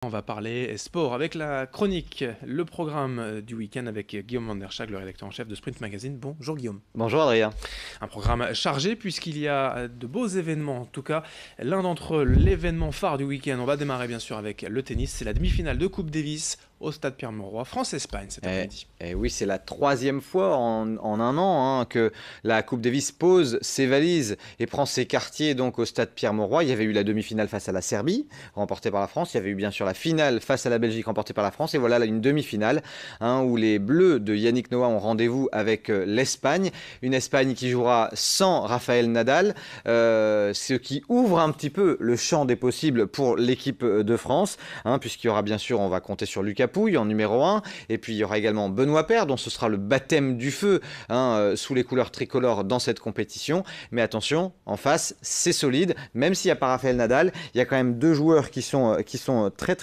On va parler sport avec la chronique, le programme du week-end avec Guillaume Van der Schaag, le rédacteur en chef de Sprint Magazine. Bonjour Guillaume. Bonjour Adrien. Un programme chargé puisqu'il y a de beaux événements. En tout cas, l'un d'entre eux, l'événement phare du week-end. On va démarrer bien sûr avec le tennis. C'est la demi-finale de Coupe Davis au stade Pierre-Mauroy, France-Espagne cet après-midi. Oui, c'est la troisième fois en un an que la Coupe Davis pose ses valises et prend ses quartiers donc au stade Pierre-Mauroy. Il y avait eu la demi-finale face à la Serbie, remportée par la France. Il y avait eu bien sûr la finale face à la Belgique, remportée par la France. Et voilà là, une demi-finale où les Bleus de Yannick Noah ont rendez-vous avec l'Espagne. Une Espagne qui jouera sans Rafael Nadal, ce qui ouvre un petit peu le champ des possibles pour l'équipe de France, puisqu'il y aura bien sûr, on va compter sur Lucas Pouille en numéro 1, et puis il y aura également Benoît Paire, dont ce sera le baptême du feu sous les couleurs tricolores dans cette compétition. Mais attention, en face, c'est solide, même s'il n'y a pas Rafael Nadal, il y a quand même deux joueurs qui sont très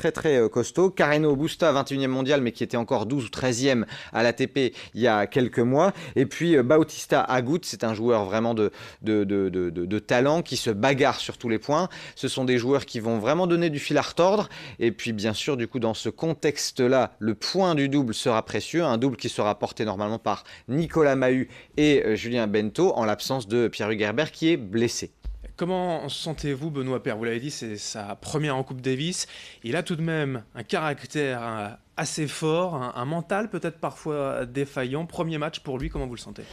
costauds. Carreno Busta, 21e mondial, mais qui était encore 12 ou 13e à l'ATP il y a quelques mois. Et puis Bautista Agut, c'est un joueur vraiment de talent, qui se bagarre sur tous les points. Ce sont des joueurs qui vont vraiment donner du fil à retordre. Et puis bien sûr, du coup, dans ce contexte-là, le point du double sera précieux. Un double qui sera porté normalement par Nicolas Mahut et Julien Bento, en l'absence de Pierre-Hugues Herbert qui est blessé. Comment sentez-vous Benoît Paire? Vous l'avez dit, c'est sa première en Coupe Davis. Il a tout de même un caractère assez fort, un mental peut-être parfois défaillant. Premier match pour lui, comment vous le sentez?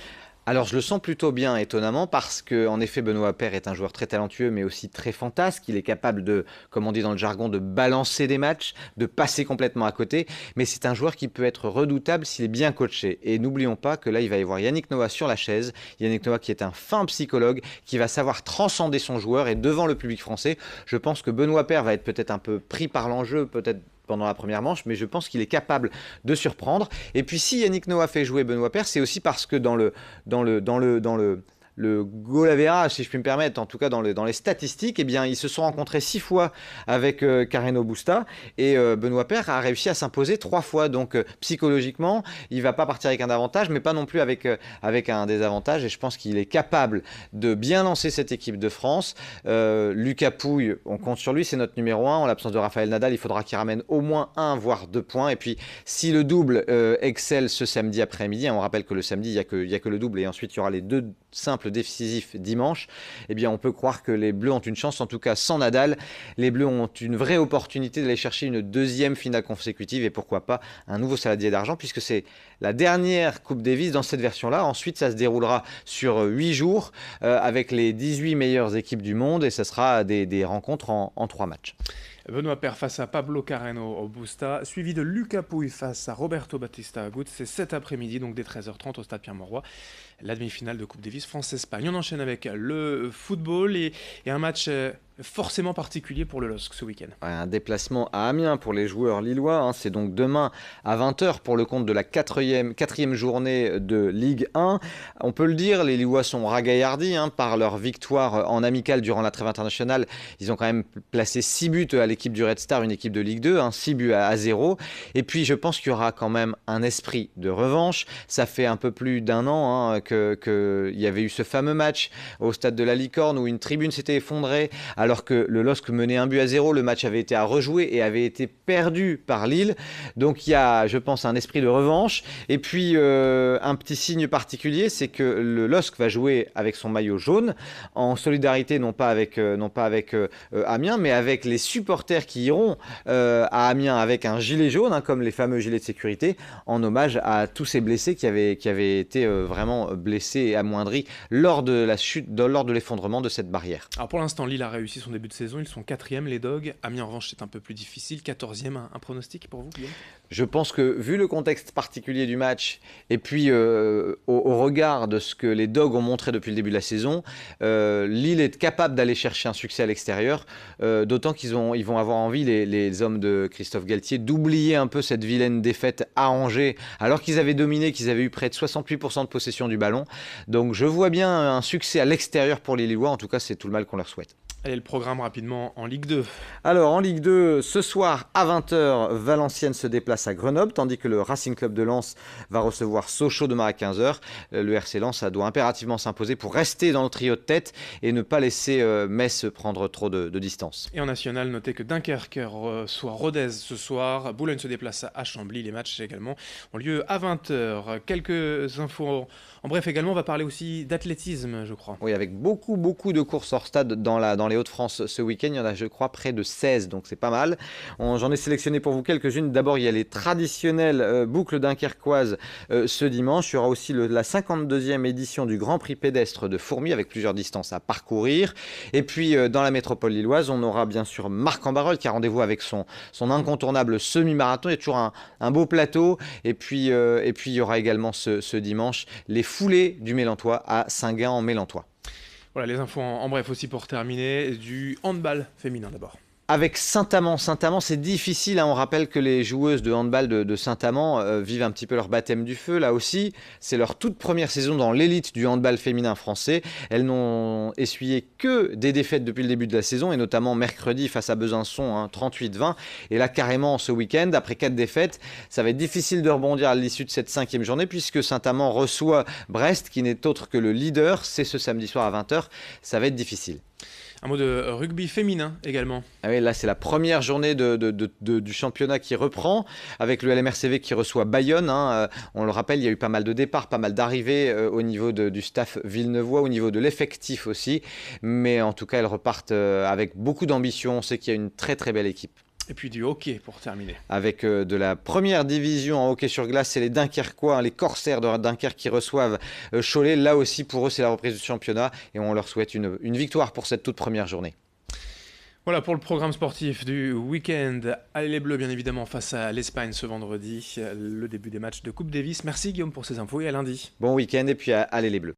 Alors je le sens plutôt bien, étonnamment, parce que en effet Benoît Paire est un joueur très talentueux, mais aussi très fantasque. Il est capable de, comme on dit dans le jargon, de balancer des matchs, de passer complètement à côté. Mais c'est un joueur qui peut être redoutable s'il est bien coaché. Et n'oublions pas que là, il va y avoir Yannick Noah sur la chaise. Yannick Noah qui est un fin psychologue, qui va savoir transcender son joueur. Et devant le public français, je pense que Benoît Paire va être peut-être un peu pris par l'enjeu, peut-être pendant la première manche, mais je pense qu'il est capable de surprendre. Et puis si Yannick Noah fait jouer Benoît Paire, c'est aussi parce que dans le goal average, si je puis me permettre, en tout cas dans les statistiques, eh bien, ils se sont rencontrés 6 fois avec Carreno Busta, et Benoît Paire a réussi à s'imposer 3 fois. Donc psychologiquement, il ne va pas partir avec un avantage, mais pas non plus avec un désavantage, et je pense qu'il est capable de bien lancer cette équipe de France. Lucas Pouille, on compte sur lui, c'est notre numéro 1. En l'absence de Rafael Nadal, il faudra qu'il ramène au moins 1 voire 2 points. Et puis si le double excelle ce samedi après-midi, on rappelle que le samedi, il n'y a que le double, et ensuite il y aura les deux simples décisif dimanche, eh bien on peut croire que les Bleus ont une chance. En tout cas, sans Nadal, les Bleus ont une vraie opportunité d'aller chercher une deuxième finale consécutive, et pourquoi pas un nouveau saladier d'argent, puisque c'est la dernière Coupe Davis dans cette version-là. Ensuite, ça se déroulera sur 8 jours avec les 18 meilleures équipes du monde, et ça sera des rencontres en 3 matchs. Benoît Paire face à Pablo Carreno Busta, suivi de Lucas Pouille face à Roberto Bautista Agut. C'est cet après-midi, donc dès 13h30 au stade Pierre-Mauroy, la demi-finale de Coupe Davis France-Espagne. On enchaîne avec le football et un match forcément particulier pour le LOSC ce week-end. Ouais, un déplacement à Amiens pour les joueurs lillois. C'est donc demain à 20h pour le compte de la quatrième journée de Ligue 1. On peut le dire, les Lillois sont ragaillardis par leur victoire en amical durant la trêve internationale. Ils ont quand même placé 6 buts à l'équipe du Red Star, une équipe de Ligue 2, 6 buts à 0. Et puis je pense qu'il y aura quand même un esprit de revanche. Ça fait un peu plus d'un an qu'il y avait eu ce fameux match au stade de la Licorne où une tribune s'était effondrée alors que le LOSC menait 1 but à 0. Le match avait été à rejouer et avait été perdu par Lille. Donc il y a, je pense, un esprit de revanche. Et puis un petit signe particulier, c'est que le LOSC va jouer avec son maillot jaune, en solidarité non pas avec Amiens, mais avec les supporters qui iront à Amiens avec un gilet jaune, comme les fameux gilets de sécurité, en hommage à tous ces blessés qui avaient été vraiment blessés et amoindris lors de la chute, lors de l'effondrement de cette barrière. Alors pour l'instant, Lille a réussi son début de saison. Ils sont 4e, les Dogs. Amiens, en revanche, c'est un peu plus difficile. 14e, un pronostic pour vous, Guillaume? Je pense que, vu le contexte particulier du match, et puis au regard de ce que les Dogs ont montré depuis le début de la saison, Lille est capable d'aller chercher un succès à l'extérieur, d'autant qu'ils vont avoir envie, les hommes de Christophe Galtier, d'oublier un peu cette vilaine défaite à Angers, alors qu'ils avaient dominé, qu'ils avaient eu près de 68% de possession du ballon. Donc je vois bien un succès à l'extérieur pour les Lillois. En tout cas, c'est tout le mal qu'on leur souhaite. Allez, le programme rapidement en Ligue 2. Alors en Ligue 2, ce soir à 20h, Valenciennes se déplace à Grenoble, tandis que le Racing Club de Lens va recevoir Sochaux demain à 15h. Le RC Lens doit impérativement s'imposer pour rester dans le trio de tête et ne pas laisser Metz prendre trop de distance. Et en national, notez que Dunkerque reçoit Rodez ce soir. Boulogne se déplace à Chambly. Les matchs également ont lieu à 20h. Quelques infos en bref également. On va parler aussi d'athlétisme, je crois. Oui, avec beaucoup de courses hors stade dans les Hauts-de-France ce week-end. Il y en a, je crois, près de 16, donc c'est pas mal. J'en ai sélectionné pour vous quelques-unes. D'abord, il y a les traditionnelles boucles dunkerquoises ce dimanche. Il y aura aussi la 52e édition du Grand Prix pédestre de Fourmies avec plusieurs distances à parcourir. Et puis, dans la métropole lilloise, on aura bien sûr Marc Ambarol qui a rendez-vous avec son incontournable semi-marathon. Il y a toujours un beau plateau. Et puis, il y aura également ce dimanche les foulées du Mélantois à Saint-Gain-en-Mélantois. Voilà les infos en bref aussi pour terminer, du handball féminin d'abord. Avec Saint-Amand, c'est difficile. On rappelle que les joueuses de handball de Saint-Amand vivent un petit peu leur baptême du feu. Là aussi, c'est leur toute première saison dans l'élite du handball féminin français. Elles n'ont essuyé que des défaites depuis le début de la saison, et notamment mercredi face à Besançon, 38-20. Et là, carrément, ce week-end, après 4 défaites, ça va être difficile de rebondir à l'issue de cette 5e journée, puisque Saint-Amand reçoit Brest, qui n'est autre que le leader. C'est ce samedi soir à 20h. Ça va être difficile. Un mot de rugby féminin également. Ah oui, là c'est la première journée du championnat qui reprend, avec le LMRCV qui reçoit Bayonne. On le rappelle, il y a eu pas mal de départs, pas mal d'arrivées au niveau du staff villeneuvois, au niveau de l'effectif aussi. Mais en tout cas, elles repartent avec beaucoup d'ambition. On sait qu'il y a une très très belle équipe. Et puis du hockey pour terminer. Avec de la première division en hockey sur glace, c'est les Dunkerquois, les Corsaires de Dunkerque qui reçoivent Cholet. Là aussi, pour eux, c'est la reprise du championnat et on leur souhaite une victoire pour cette toute première journée. Voilà pour le programme sportif du week-end. Allez les Bleus, bien évidemment, face à l'Espagne ce vendredi, le début des matchs de Coupe Davis. Merci Guillaume pour ces infos et à lundi. Bon week-end et puis allez les Bleus.